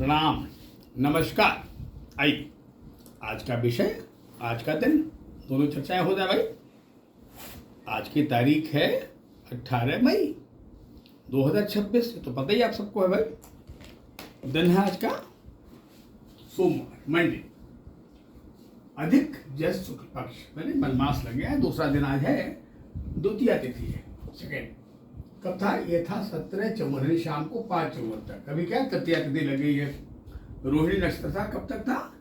प्रणाम, नमस्कार। आइए आज का विषय, आज का दिन, दोनों चर्चाएं हो जाए भाई। आज की तारीख है 18 मई 2026। तो पता ही आप सबको है भाई। दिन है आज का सोमवार, मंडे, अधिक ज्येष्ठ शुक्ल पक्ष, मैंने मलमास लग गया है। दूसरा दिन आज है, द्वितीया तिथि है, सेकेंड। कब था? ये था 17 चौवरनी शाम को 5 चौवन तक। अभी क्या तृतीया तिथि लग गई है। रोहिणी नक्षत्र था, कब तक था?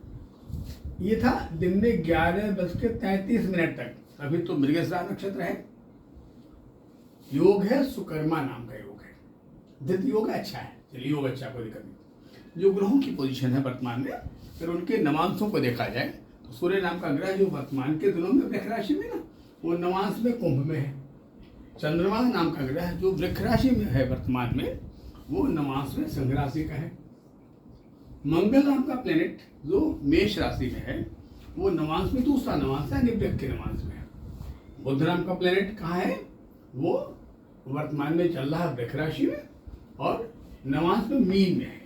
ये था दिन में 11:33 तक। अभी तो मृगशिरा नक्षत्र है। योग है सुकर्मा नाम का योग है। द्वितीय योग अच्छा है। चलिए, योग अच्छा, कोई दिक्कत नहीं। जो ग्रहों की पोजीशन है वर्तमान में, फिर उनके नवांशों को देखा जाए तो सूर्य नाम का ग्रह जो वर्तमान के दिनों में वृक्ष राशि में ना, वो नवांश में कुंभ में है। चंद्रमा नाम का ग्रह जो वृक्ष राशि में है वर्तमान में, वो नवांश में सिंह राशि का है। मंगल नाम का प्लेनेट जो मेष राशि में है, वो नवांश में दूसरा नवांश है, वृक्ष के नवांश में है। बुध नाम का प्लेनेट कहाँ है? वो वर्तमान में चल रहा है वृक्ष राशि में और नवांश में मीन में है।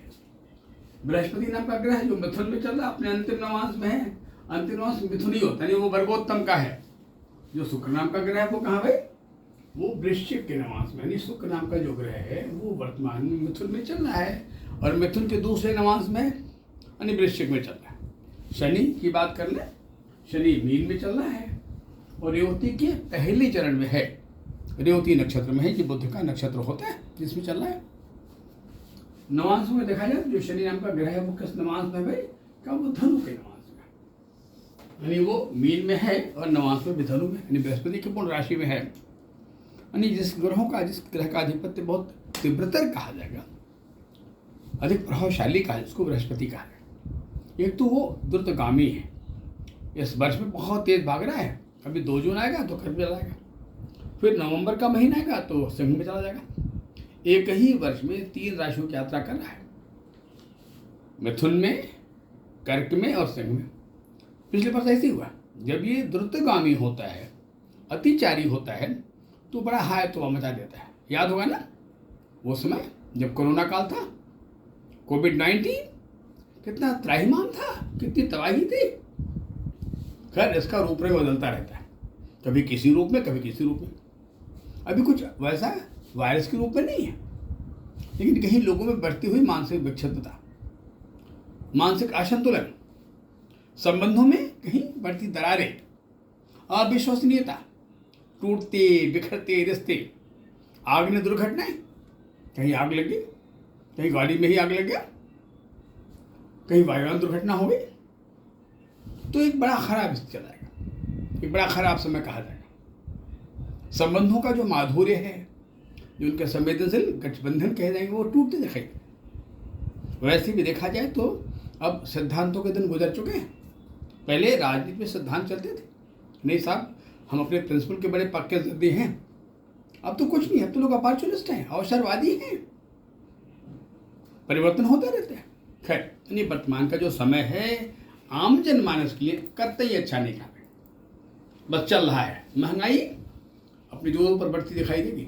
बृहस्पति नाम का ग्रह जो मिथुन में चल रहा है, अपने अंतिम नवांश में है। अंतिम नवांश मिथुन ही होता है, वो वर्गोत्तम का है। जो शुक्र नाम का ग्रह है वो कहाँ भाई? वो वृश्चिक के नवांश में, यानी शुक्र नाम का जो ग्रह है वो वर्तमान में मिथुन में चल रहा है और मिथुन के दूसरे नवांश में यानी वृश्चिक में चल रहा है। शनि की बात कर ले, शनि मीन में चल रहा है और रेवती के पहले चरण में है। रेवती नक्षत्र में है, कि बुध का नक्षत्र होता है जिसमें चल रहा है। नवांश में देखा जाए जो शनि नाम का ग्रह है वो किस नवांश में भाई? का वो धनु के नवांश में, यानी वो मीन में है और नवांश में भी धनु में, यानी बृहस्पति की पूर्ण राशि में है। यानी जिस ग्रह का आधिपत्य बहुत तीव्रतर कहा जाएगा, अधिक प्रभावशाली कहा, जिसको बृहस्पति कहा है। एक तो वो द्रुतगामी है, इस वर्ष में बहुत तेज भाग रहा है। अभी 2 जून आएगा तो कर्क में चला जाएगा, फिर नवंबर का महीना आएगा तो सिंह में चला जाएगा। एक ही वर्ष में 3 राशियों की यात्रा कर रहा है, मिथुन में, कर्क में और सिंह में। पिछले वर्ष ऐसे ही हुआ। जब ये द्रुतगामी होता है, अतिचारी होता है, तो बड़ा हाय तो मचा देता है। याद होगा ना वो समय जब कोरोना काल था, कोविड-19, कितना त्राहिमाम था, कितनी तबाही थी। खैर, इसका रूपरेखा बदलता रहता है, कभी किसी रूप में, कभी किसी रूप में। अभी कुछ वैसा वायरस के रूप में नहीं है, लेकिन कहीं लोगों में बढ़ती हुई मानसिक विक्षिप्तता, मानसिक असंतुलन, संबंधों में कहीं बढ़ती दरारें, अविश्वसनीयता, टूटते बिखरते रिश्ते, आग ने दुर्घटनाएं, कहीं आग लग गई, कहीं गाड़ी में ही आग लग गया, कहीं वायुयान दुर्घटना हो गई, तो एक बड़ा खराब स्थिति चलाएगा, एक बड़ा खराब समय कहा जाएगा। संबंधों का जो माधुर्य है, जो उनके संवेदनशील गठबंधन कहे जाएंगे, वो टूटते दिखाई। वैसे भी देखा जाए तो अब सिद्धांतों के दिन गुजर चुके हैं। पहले राजनीति में सिद्धांत चलते थे, नहीं साहब हम अपने प्रिंसिपल के बड़े पक्के ज़िद्दी हैं। अब तो कुछ नहीं है, अब तो लोग अपॉर्चुनिस्ट हैं, अवसरवादी हैं, परिवर्तन होता रहता है। खैर, यानी वर्तमान का जो समय है आम जनमानस के लिए कतई अच्छा नहीं कहा, बस चल रहा है। महंगाई अपनी जोरों पर बढ़ती दिखाई देगी।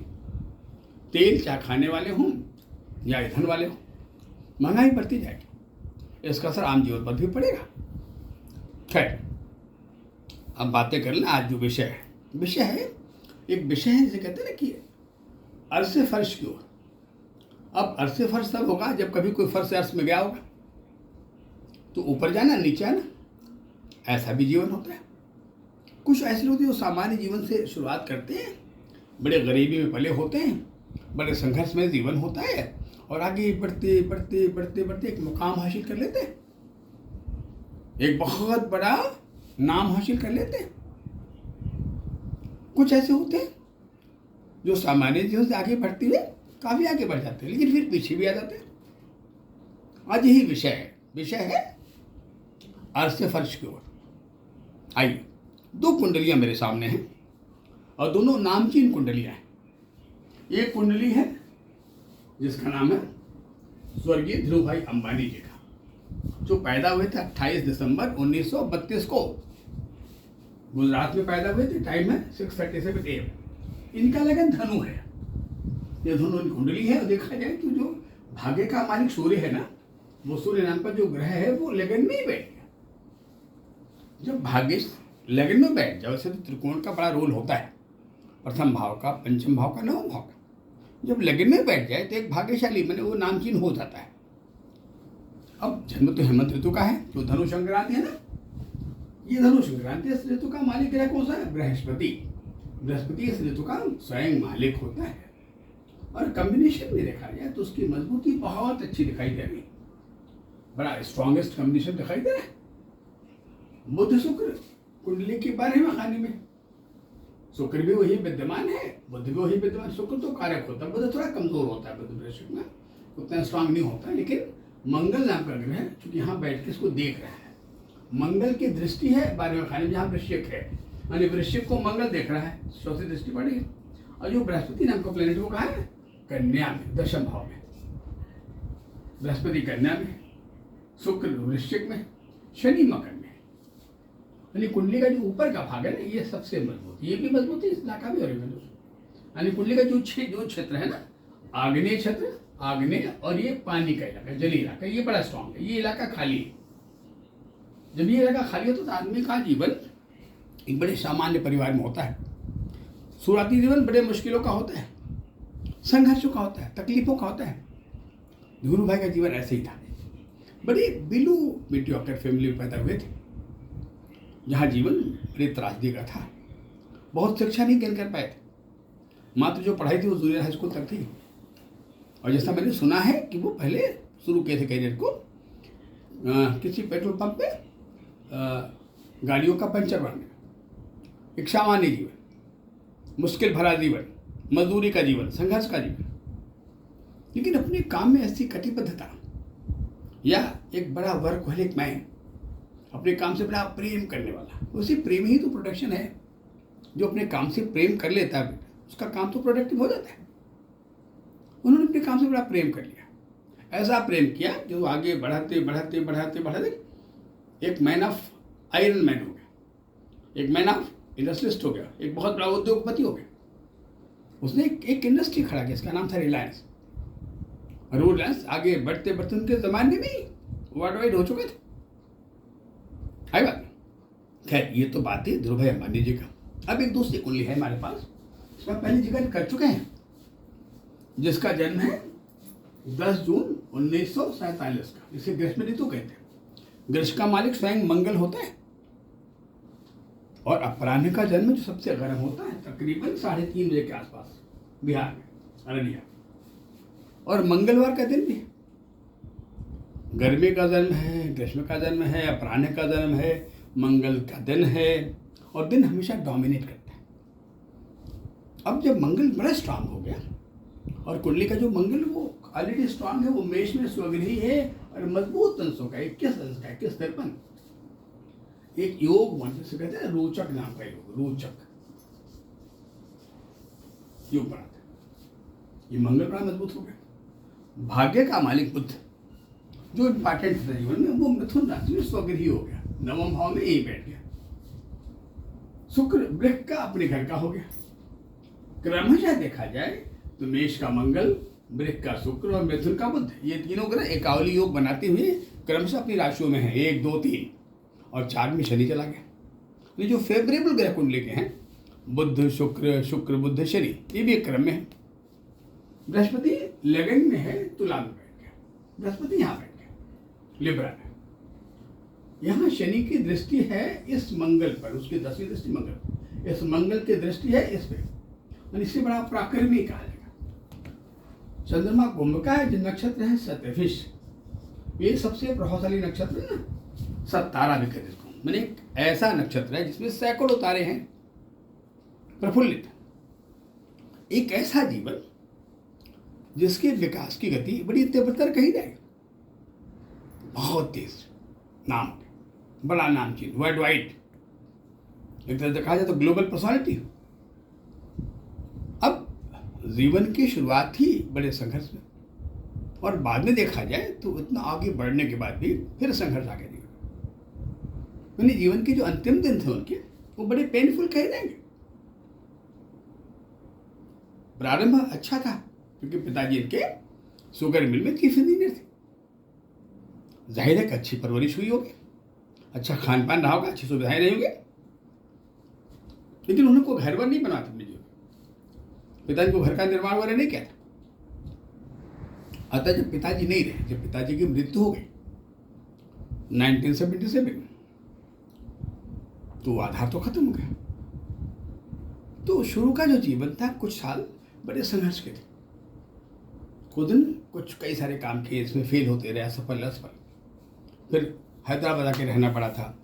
तेल चाहे खाने वाले हों या ईंधन वाले हों, महंगाई बढ़ती जाएगी, इसका असर आम जीवन पर भी पड़ेगा। खैर, अब बातें कर लें। आज जो विषय है एक विषय है जिसे कहते हैं ना कि अर्श से फर्श की ओर। अब अर्श से फर्श तब होगा जब कभी कोई फर्श से अर्श में गया होगा, तो ऊपर जाना नीचे आना, ऐसा भी जीवन होता है। कुछ ऐसे लोग जो सामान्य जीवन से शुरुआत करते हैं, बड़े गरीबी में पले होते हैं, बड़े संघर्ष में जीवन होता है और आगे बढ़ते बढ़ते बढ़ते बढ़ते एक मुकाम हासिल कर लेते हैं, एक बहुत बड़ा नाम हासिल कर लेते हैं। कुछ ऐसे होते हैं जो सामान्य जीवन से आगे बढ़ते हुए काफी आगे बढ़ जाते हैं, लेकिन फिर पीछे भी आ जाते हैं। आज यही विषय है अर्श से फर्श की ओर। आइए, 2 कुंडलियां मेरे सामने हैं और दोनों नामचीन कुंडलियां हैं। एक कुंडली है जिसका नाम है स्वर्गीय ध्रुव भाई अंबानी जी का, जो पैदा हुए थे 28 दिसंबर 1932 को, गुजरात में पैदा हुए थे। टाइम है 6:37 AM। इनका लगन धनु है, ये धनु कुंडली है। और देखा जाए कि जो भाग्य का मालिक सूर्य है ना, वो सूर्य नाम का जो ग्रह है वो लगन में ही बैठ गया। जब भाग्य लगन में बैठ जाए, वैसे तो त्रिकोण का बड़ा रोल होता है, प्रथम भाव का, पंचम भाव का, नवम भाव का। जब लगन में बैठ जाए तो एक भाग्यशाली मैंने वो नामचीन हो जाता है। अब जन्म तो हेमंत ऋतु का है, जो धनु संक्रांति है ना, ये धनु संक्रांति इस ऋतु का मालिक ग्रह कौन सा है? बृहस्पति। बृहस्पति इस ऋतु का स्वयं मालिक होता है। और कॉम्बिनेशन में देखा जाए तो उसकी मजबूती बहुत अच्छी दिखाई दे रही, बड़ा स्ट्रॉन्गेस्ट कॉम्बिनेशन दिखाई दे रहा है। बुध शुक्र कुंडली के 12वें खाने में, शुक्र भी वही विद्यमान है, बुध भी वही विद्यमान। शुक्र तो कारक होता है, बुध थोड़ा कमजोर होता है, बुध वृश्चिक में उतना स्ट्रांग नहीं होता है। लेकिन मंगल नाम का ग्रह चूंकि यहाँ बैठ के इसको देख रहा है, मंगल की दृष्टि है 12वें खाने में जहाँ वृश्चिक है, यानी वृश्चिक को मंगल देख रहा है, चौथी दृष्टि पड़ेगी। और जो बृहस्पति नाम का प्लेनेट वो कहाँ है? कन्या में, दशम भाव में। बृहस्पति कन्या में, शुक्र वृश्चिक में, शनि मकर में। यानी कुंडली का जो ऊपर का भाग है ना, ये सबसे मजबूत, ये भी मजबूत है, इस इलाका भी और यानी कुंडली का जो क्षेत्र है ना, आग्नेय क्षेत्र, आग्नेय और ये पानी का इलाका, जलीय इलाका, ये बड़ा स्ट्रॉन्ग है। ये इलाका खाली है। जब ये इलाका खाली होता तो आदमी का जीवन एक बड़े सामान्य परिवार में होता है। शुरुआती जीवन बड़े मुश्किलों का होता है, संघर्षों का होता है, तकलीफों का होता है। गुरु भाई का जीवन ऐसे ही था। बड़ी बिलो मीडियोकर फैमिली में पैदा हुए थे, जहाँ जीवन बड़ी त्रासदी का था। बहुत शिक्षा नहीं ग्रहण कर पाए थे। मात्र जो पढ़ाई थी वो जूनियर हाई स्कूल तक थी। और जैसा मैंने सुना है कि वो पहले शुरू किए थे कैरियर को किसी पेट्रोल पंप पे गाड़ियों का पंचर बनने का। एक सामान्य जीवन, मुश्किल भरा जीवन, मजदूरी का जीवन, संघर्ष का जीवन। लेकिन अपने काम में ऐसी कटिबद्धता, या एक बड़ा वर्कहोलिक मैन, अपने काम से बड़ा प्रेम करने वाला। उसी प्रेम ही तो प्रोडक्शन है। जो अपने काम से प्रेम कर लेता है उसका काम तो प्रोडक्टिव हो जाता है। उन्होंने अपने काम से बड़ा प्रेम कर लिया, ऐसा प्रेम किया जो आगे बढ़ाते बढ़ाते बढ़ाते बढ़ाते एक मैन ऑफ आयरन मैन हो गया, एक मैन ऑफ इंडस्ट्रियलिस्ट हो गया, एक बहुत बड़ा उद्योगपति हो गया। उसने एक इंडस्ट्री खड़ा किया, इसका नाम था रिलायंस। और वो रिलायंस आगे बढ़ते बढ़ते उनके ज़माने में ही वर्ल्ड वाइड हो चुके थे। आई बात। खैर, ये तो बात है ध्रुव भाई अंबानी जी का। अब एक दूसरी कुंडली है हमारे पास, इसका पहले जिक्र कर चुके हैं, जिसका जन्म है 10 जून 1947 का। इसे ग्रीष्म ऋतु कहते हैं। ग्रीष्म का मालिक स्वयं मंगल होता है। और अपराह्न का जन्म जो सबसे गर्म होता है तकरीबन 3:30 बजे के आसपास, बिहार में, अररिया। और मंगलवार का दिन भी, गर्मी का जन्म है, ग्रीष्म का जन्म है, अपराह्न का जन्म है, मंगल का दिन है। और दिन हमेशा डोमिनेट करता है। अब जब मंगल बड़ा स्ट्रांग हो गया, और कुंडली का जो मंगल वो ऑलरेडी स्ट्रांग है, वो मेष में स्वग्रही है और मजबूत अंशों का 21 अंश का 21-53 एक योग बन, जिसे कहते हैं रोचक नाम का योग, रोचक योग बनाता है। ये मंगल बड़ा मजबूत हो गया। भाग्य का मालिक बुध जो इंपॉर्टेंट था जीवन में, वो मिथुन राशि में स्वग्रही हो गया, नवम भाव में यही बैठ गया। शुक्र वृक का अपने घर का हो गया। क्रमशः देखा जाए तो मेष का मंगल, वृक का शुक्र और मिथुन का बुध, ये तीनों ग्रह एकावली योग बनाते हुए क्रमशः अपनी राशियों में है, 1, 2, 3 और 4 में शनि चला गया। ये जो फेवरेबल ग्रह कुंडली के हैं, बुध शुक्र, शुक्र बुध शनि, ये भी एक क्रम में है। बृहस्पति लगन में है, तुला में बैठ गया। बृहस्पति यहाँ बैठ गया, लिब्रा में। यहाँ शनि की दृष्टि है इस मंगल पर, उसकी 10वीं दृष्टि मंगल, इस मंगल की दृष्टि है इस पे, और इससे बड़ा पराक्रमी कहा जाएगा। चंद्रमा कुंभ का है, जो नक्षत्र है सतभिष, ये सबसे प्रभावशाली नक्षत्र है ना, सत्तारा भी कहते हैं। मैंने एक ऐसा नक्षत्र है जिसमें सैकड़ों तारे हैं, प्रफुल्लित। एक ऐसा जीवन जिसके विकास की गति बड़ी तीव्रतर कही जाए, बहुत तेज, नाम बड़ा नामचीन, वर्ल्ड वाइड, एक तरह से कहा जाए तो ग्लोबल पर्सनालिटी। अब जीवन की शुरुआत ही बड़े संघर्ष में, और बाद में देखा जाए तो इतना आगे बढ़ने के बाद भी फिर संघर्ष आ गया जीवन। यानी जीवन के जो अंतिम दिन थे उनके, वो बड़े पेनफुल कहे जाएंगे। प्रारंभ अच्छा था क्योंकि पिताजी इनके शुगर मिल में चीफ इंजीनियर थे, जाहिर है कि अच्छी परवरिश हुई होगी, अच्छा खान पान रहा होगा, अच्छी सुविधाएं रही होंगी, लेकिन उन्होंने कोई घर वर नहीं बनाते अपने जीवन। पिताजी को घर का निर्माण वगैरह नहीं किया था। अतः जब पिताजी नहीं रहे, जब पिताजी की मृत्यु हो गई 1977 में, तो आधार तो खत्म हो गया। तो शुरू का जो जीवन था कुछ साल बड़े संघर्ष के थे। कुछ कई सारे काम किए, इसमें फेल होते रहे, असफल असफल। फिर हैदराबाद आके रहना पड़ा था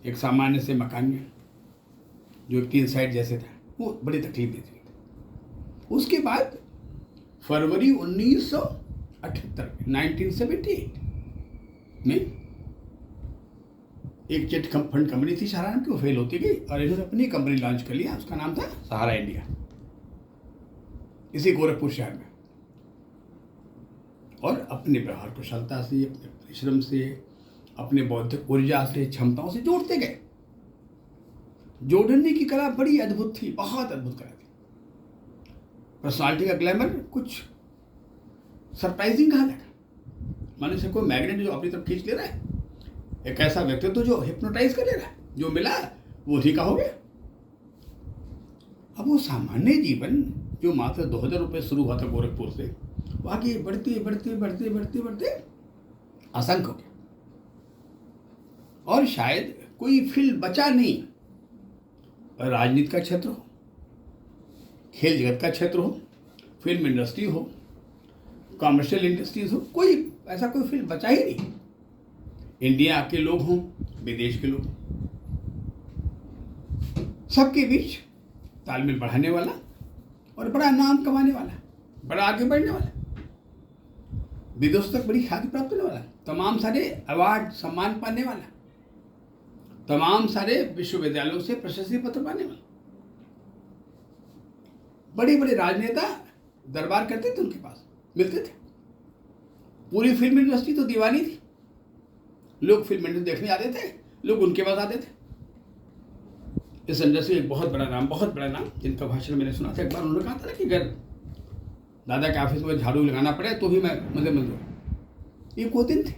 एक सामान्य से मकान में जो टीन साइड जैसे था, वो बड़ी तकलीफ देती थी। उसके बाद फरवरी 1978 में एक चिट फंड कंपनी थी सहारा नाम की, वो फेल होती गई और इन्होंने अपनी कंपनी लॉन्च कर लिया। उसका नाम था सहारा इंडिया, इसी गोरखपुर शहर में। और अपने व्यवहार कुशलता से, अपने परिश्रम से, अपने बौद्धिक ऊर्जा से, क्षमताओं से जोड़ते गए। जोड़ने की कला बड़ी अद्भुत थी, बहुत अद्भुत कला थी। पर्सनालिटी का ग्लैमर कुछ सरप्राइजिंग कहा लगा। मनुष्य को मैग्नेट जो अपनी तरफ खींच ले रहा है, एक ऐसा व्यक्तित्व जो हिप्नोटाइज कर ले रहा है, जो मिला वो ठीक हो गया। अब वो सामान्य जीवन जो मात्र 2000 रुपये शुरू हुआ था गोरखपुर से, वो आगे बढ़ते बढ़ते बढ़ते बढ़ते बढ़ते असंख्य हो गया। और शायद कोई फील्ड बचा नहीं, राजनीति का क्षेत्र हो, खेल जगत का क्षेत्र हो, फिल्म इंडस्ट्री हो, कॉमर्शियल इंडस्ट्रीज हो, कोई ऐसा कोई फील्ड बचा ही नहीं। इंडिया के लोग हों, विदेश के लोग, सबके बीच तालमेल बढ़ाने वाला और बड़ा नाम कमाने वाला, बड़ा आगे बढ़ने वाला, विदेशों तक बड़ी ख्याति प्राप्त होने वाला, तमाम सारे अवार्ड सम्मान पाने वाला, तमाम सारे विश्वविद्यालयों से प्रशस्ति पत्र पाने वाला। बड़े बड़े राजनेता दरबार करते थे, उनके पास मिलते थे। पूरी फिल्म इंडस्ट्री तो दीवानी थी, लोग फिल्म इंडस्ट्री देखने आते थे, लोग उनके पास आते थे। इस इंडस्ट्री एक बहुत बड़ा नाम, जिनका भाषण मैंने सुना था। एक बार उन्होंने कहा था ना कि अगर दादा के ऑफिस में झाड़ू लगाना पड़े तो भी मैं मजे मंजूर। ये वो दिन थे।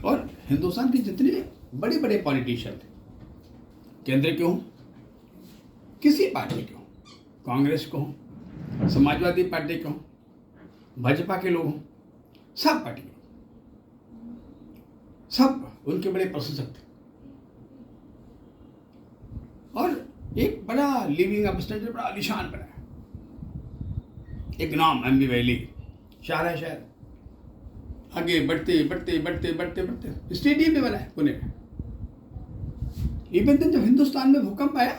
और हिंदुस्तान के जितने बड़े बड़े पॉलिटिशियन थे, केंद्र के हों, किसी पार्टी के हों, कांग्रेस को हों, समाजवादी पार्टी के हों, भाजपा के लोग हों, सब पार्टी के लोग, सब उनके बड़े प्रशंसक थे। और एक बड़ा लिविंग अब स्टैंडर्ड बड़ा आलिशान बना, एक नाम एमबी वैली, शहर आगे बढ़ते बढ़ते बढ़ते बढ़ते बढ़ते स्टेडियम भी बना है पुणे में। इवन दिन जब हिंदुस्तान में भूकंप आया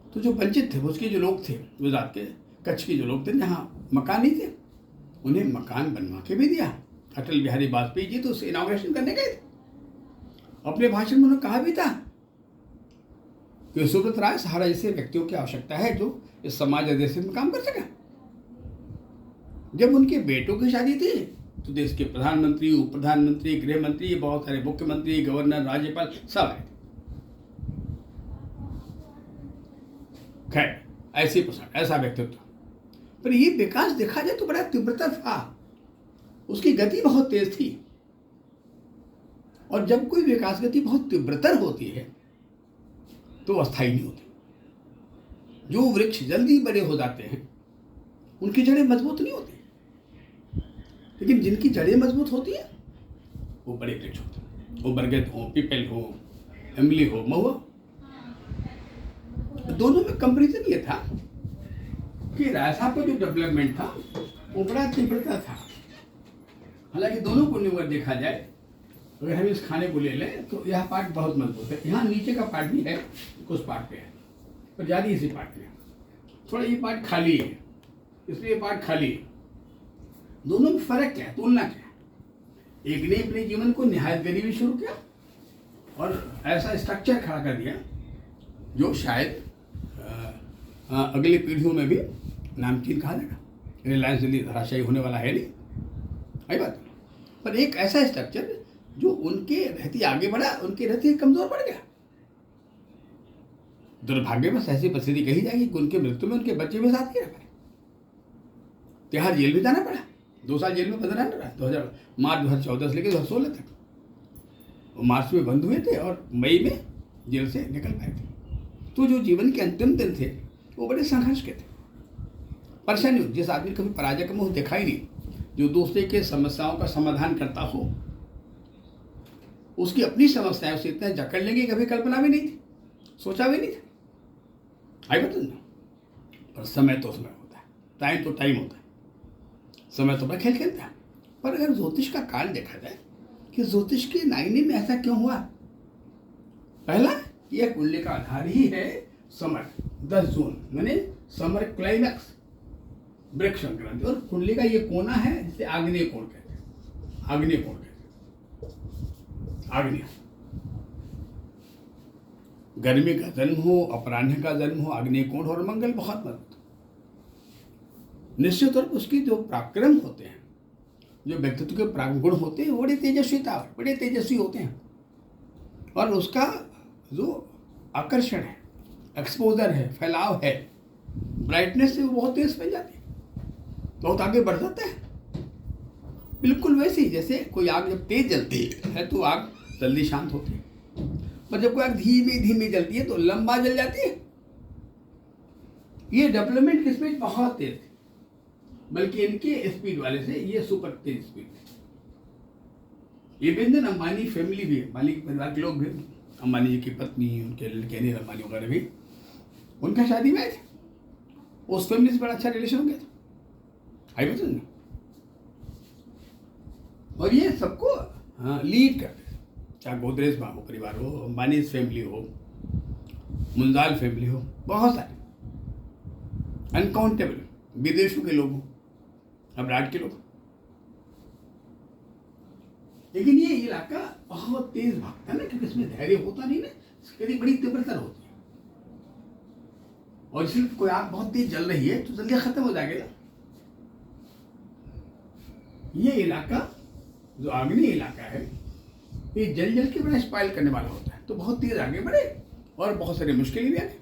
तो जो वंचित थे, उसके जो लोग थे, गुजरात के कच्छ के जो लोग थे, जहाँ मकान नहीं थे, उन्हें मकान बनवा के भी दिया। अटल बिहारी वाजपेयी जी तो उसे इनॉग्रेशन करने गए थे। अपने भाषण में उन्होंने कहा भी था कि सुब्रत राय सहारा जैसे व्यक्तियों की आवश्यकता है जो इस समाज देश में काम कर सके। जब उनके बेटों की शादी थी तो देश के प्रधानमंत्री, उप प्रधानमंत्री, गृह मंत्री, बहुत सारे मुख्यमंत्री, गवर्नर, राज्यपाल सब आए। खैर, ऐसी पोशाक, ऐसा व्यक्तित्व। पर ये विकास देखा जाए तो बड़ा तीव्रता था, उसकी गति बहुत तेज थी। और जब कोई विकास गति बहुत तीव्रतर होती है तो अस्थायी नहीं होती। जो वृक्ष जल्दी बड़े हो जाते हैं उनकी जड़ें मजबूत नहीं होती, लेकिन जिनकी जड़ें मजबूत होती हैं वो बड़े वृक्ष होते हैं। वो बरगद हो, पीपल हो, इमली हो, महुआ। दोनों में कंपैरिजन ये था कि राय साहब का जो डेवलपमेंट था वो बड़ा तीव्रता था। हालांकि दोनों को अगर देखा जाए, अगर हम इस खाने को ले लें तो यह पार्ट बहुत मजबूत है, यहाँ नीचे का पार्ट भी है, कुछ पार्ट पे है, पर ज़्यादा इसी पार्ट में। थोड़ा ये पार्ट खाली है, इसलिए ये पार्ट खाली है। दोनों में फर्क क्या है, तुलना क्या है? एक ने अपने जीवन को निहायत गरीबी शुरू किया और ऐसा स्ट्रक्चर खड़ा कर दिया जो शायद अगली पीढ़ियों में भी नामचीन कहा जाएगा। रिलायंस जल्दी धराशायी होने वाला है नहीं, आई बात। पर एक ऐसा स्ट्रक्चर जो उनके रहते आगे बढ़ा, उनके रहते कमजोर पड़ गया। दुर्भाग्यवश ऐसी परिस्थिति कही जाएगी कि उनके मृत्यु में उनके बच्चे भी साथ ही रह पाए। तिहाड़ जेल भी जाना पड़ा, 2 साल जेल में बंद रहना रहा, 2000 मार्च 2014 से लेकर 2016 तक। वो मार्च में बंद हुए थे और मई में जेल से निकल पाए थे। तो जो जीवन के अंतिम दिन थे वो बड़े संघर्ष के थे। परेशानी, जिस आदमी कभी पराजय का मुंह देखा ही नहीं, जो दूसरे के समस्याओं का समाधान करता हो, उसकी अपनी समस्याएं उसे इतना जकड़ लेंगे, कभी कल्पना भी नहीं थी, सोचा भी नहीं था। आई बता ना, पर समय तो समय होता है, टाइम तो टाइम होता है, समय तो बड़ा खेल खेलता है। पर अगर ज्योतिष का काल देखा जाए कि ज्योतिष के नाइने में ऐसा क्यों हुआ? पहला, यह कुंडली का आधार ही है समर 10 जून, माने समर क्लाइमैक्स, वृक्ष संक्रांति। और कुंडली का ये कोना है जिसे आग्नेय कोण कहते हैं। आग्नेय कोण कहते हैं, आग्नेय। गर्मी का जन्म हो, अपराह्न का जन्म हो, आग्नेय कोण और मंगल बहुत मजबूत। निश्चित तौर पर उसकी जो पराक्रम होते हैं, जो व्यक्तित्व के गुण होते हैं, बड़े तेजस्वी होते हैं। और उसका जो आकर्षण है, एक्सपोजर है, फैलाव है, ब्राइटनेस से वो बहुत तेज फैल जाती है, बहुत आगे बढ़ जाता है। बिल्कुल वैसे ही जैसे कोई आग जब तेज जलती है तो आग जल्दी शांत होती है, पर जब कोई आग धीमे धीमे जलती है तो लंबा जल जाती है। ये डेवलपमेंट की स्पीड बहुत तेज है, बल्कि इनके स्पीड वाले से ये सुपर तेज स्पीड है। ये बिंदन अंबानी फैमिली भी है, अंबानी परिवार के लोग भी, अंबानी जी की पत्नी, उनके लड़के अनिल अंबानी वगैरह भी, उनका शादी में आए थे, उस फैमिली से बड़ा अच्छा रिलेशन हो गया था। आई बता ना, और ये सबको लीड करते थे, चाहे गोदरेज बाबू परिवार हो, अंबानी फैमिली हो, मुंजाल फैमिली हो, बहुत सारे अनकाउंटेबल विदेशों के लोग हो, अब्राड के लोग। लेकिन ये इलाका बहुत तेज भागता है ना, क्योंकि इसमें धैर्य होता नहीं ना, इसकी बड़ी तीव्रता होती है। और इसलिए कोई आग बहुत तेज जल रही है तो जल्दी खत्म हो जाएगा ना। ये इलाका जो आग्नेय इलाका है, ये जल जल के बड़ा स्पाइल करने वाला होता है, तो बहुत तेज आगे बढ़े और बहुत सारी मुश्किलें भी आती।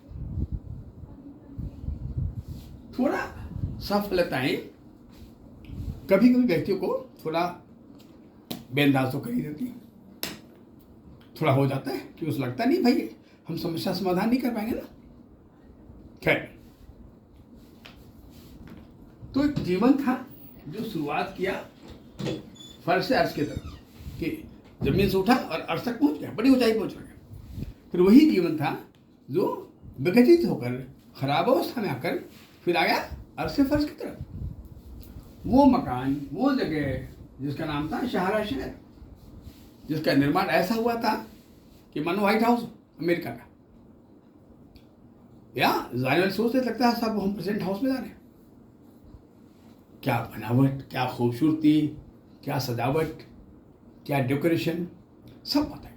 थोड़ा सफलताएं कभी कभी व्यक्तियों को थोड़ा बेंदाज तो कर ही देती है, थोड़ा हो जाता है कि उसे लगता नहीं भाई हम समस्या समाधान नहीं कर पाएंगे ना। खैर, तो एक जीवन था जो शुरुआत किया फर्श से अर्श की तरफ, कि जमीन से उठा और अर्श तक पहुंच गया, बड़ी ऊंचाई पहुंच गया। फिर वही जीवन था जो विघटित होकर खराब अवस्था में आकर फिर आ गया अर्श से फर्श की तरफ। वो मकान, वो जगह जिसका नाम था सहारा शहर, जिसका निर्माण ऐसा हुआ था कि मानो व्हाइट हाउस अमेरिका का, या जाने वाले सोचते लगता है सब हम प्रेसिडेंट हाउस में जा रहे हैं। क्या बनावट, क्या खूबसूरती, क्या सजावट, क्या डेकोरेशन, सब पता है।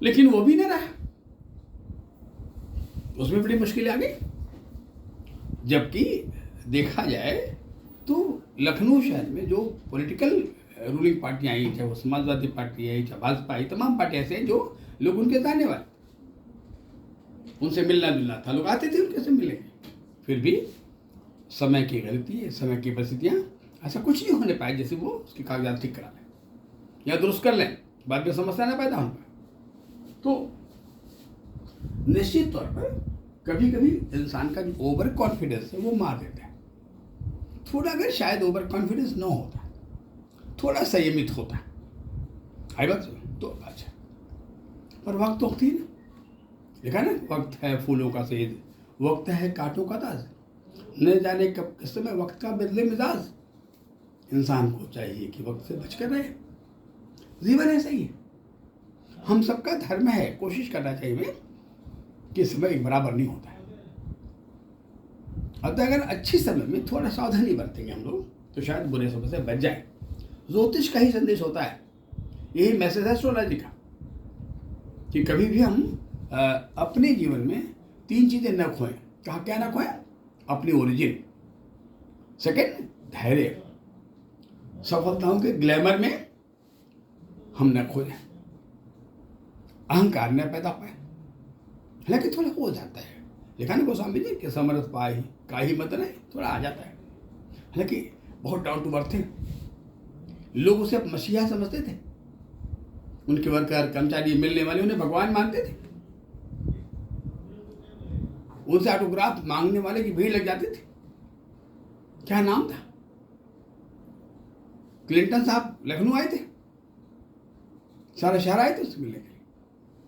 लेकिन वो भी नहीं रहा, उसमें बड़ी मुश्किलें आ गई। जबकि देखा जाए तो लखनऊ शहर में जो पॉलिटिकल रूलिंग पार्टियां आई, चाहे वो समाजवादी पार्टी है, चाहे भाजपा आई, तमाम पार्टियां ऐसे हैं जो लोग उनके जाने वाले, उनसे मिलना जुलना था, लोग आते थे उनके से मिले। फिर भी समय की गलती, समय की परिस्थितियाँ ऐसा कुछ नहीं होने पाए जैसे वो उसके कागजात ठीक करा लें या दुरुस्त कर लें, बाद में समस्या ना पैदा हो पाए। तो निश्चित तौर पर कभी कभी इंसान का जो ओवर कॉन्फिडेंस है वो मार देता है। थोड़ा अगर शायद ओवर कॉन्फिडेंस न होता, थोड़ा संयमित होता, आई बात तो अच्छा। पर वक्त तो होती है ना, देखा ना, वक्त है फूलों का सेज, वक्त है कांटों का ताज, न जाने कब किस समय वक्त का बदले मिजाज। इंसान को चाहिए कि वक्त से बचकर रहे। जीवन ऐसा ही है, हम सबका धर्म है कोशिश करना चाहिए कि समय एक बराबर नहीं होता है। अतः अगर अच्छी समय में थोड़ा सावधानी बरतेंगे हम लोग तो शायद बुरे समय से बच जाए। ज्योतिष का ही संदेश होता है, यही मैसेज है एस्ट्रोलॉजी का, कि कभी भी हम अपने जीवन में 3 चीजें न खोएं। कहा क्या ना खोएं? अपनी ओरिजिन, सेकंड धैर्य, सफलताओं के ग्लैमर में हम न खो जाए, अहंकार न पैदा पाए। हालांकि थोड़ा हो जाता है, लिखा ना गोस्वामी जी कि समरस पाही काही मत नहीं, थोड़ा आ जाता है। हालांकि बहुत डाउन टू अर्थ थे। लोग उसे मसीहा समझते थे। उनके वर्कर कर्मचारी मिलने वाले उन्हें भगवान मानते थे। उनसे ऑटोग्राफ मांगने वाले की भीड़ लग जाती थी। क्या नाम था? क्लिंटन साहब लखनऊ आए थे, सारा शहर आए थे उससे मिलने के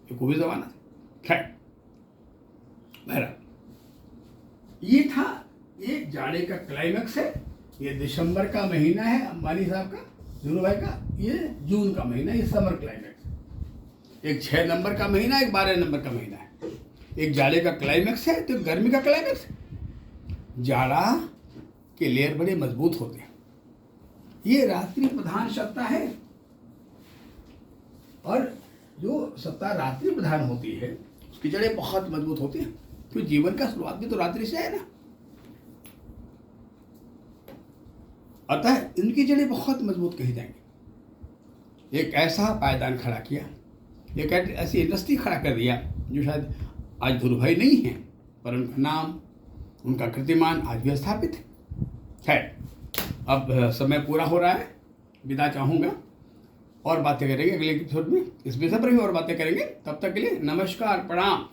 लिए। वो भी जमाना था। खैर बहरहाल ये था, ये जाड़े का क्लाइमैक्स है। ये दिसंबर का महीना है अंबानी साहब का, धीरू भाई का। ये जून का महीना, ये समर क्लाइमैक्स। एक 6 नंबर का महीना, एक 12 नंबर का महीना है। एक जाड़े का क्लाइमैक्स है तो गर्मी का क्लाइमैक्स है। जाड़ा के लेयर बड़े मजबूत होते हैं। ये रात्रि प्रधान सत्ता है, और जो सत्ता रात्रि प्रधान होती है उसकी जड़ें बहुत मजबूत होती हैं, क्योंकि जीवन का शुरुआत भी तो रात्रि से है ना। अतः इनकी जड़ें बहुत मजबूत कही जाएंगी। एक ऐसा पायदान खड़ा किया, एक ऐसी इंडस्ट्री खड़ा कर दिया जो शायद आज धीरू भाई नहीं है, पर उनका नाम, उनका कीर्तिमान आज भी स्थापित है। अब समय पूरा हो रहा है, विदा चाहूँगा। और बातें करेंगे अगले एपिसोड में, इस विषय पर भी और बातें करेंगे। तब तक के लिए नमस्कार, प्रणाम।